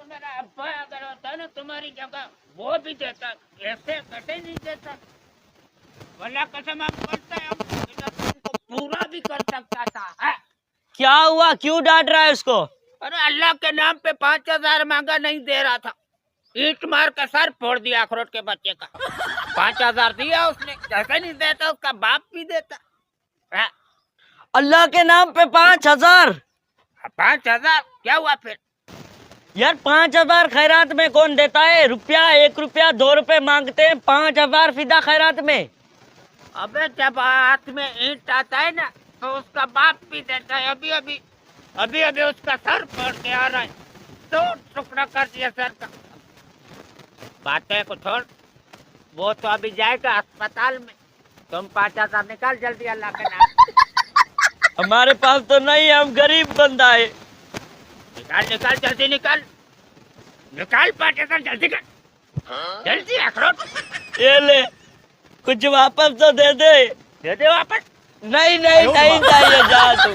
तो मेरा अब्बा अगर होता ना तुम्हारी जगह वो भी देता, ऐसे कटे नहीं देता। वल्लाह कसम आप करता है, तुमको पूरा भी कर सकता था है? क्या हुआ, क्यों डांट रहा है उसको? अरे अल्लाह के नाम पे 5,000 मांगा, नहीं दे रहा था, ईंट मार के सर फोड़ दिया अखरोट के बच्चे का। 5,000 दिया उसने, जैसे नहीं देता उसका बाप भी देता है? अल्लाह के नाम पे 5,000? 5,000 क्या हुआ फिर? यार 5,000 खैरात में कौन देता है? रुपया, 1 रुपया, 2 रुपए मांगते हैं, 5,000 फिदा खैरात में। अबे जब हाथ में ईंट आता है ना तो उसका बाप भी देता है। अभी अभी उसका सर फोड़ के आ रहा है, तो टुकड़ा कर दिया सर का। बातें को छोड़, वो तो अभी जाएगा अस्पताल में। तुम 5,000 निकाल जल्दी अल्लाह के नाम। हमारे पास तो नहीं है, हम गरीब बंदा है। निकाल निकाल जल्दी निकाल, निकाल 5,000 जल्दी कर, जल्दी अखरोट। ये ले, कुछ वापस तो दे दे। दे दे वापस। नहीं नहीं नहीं चाहिए, जा तू।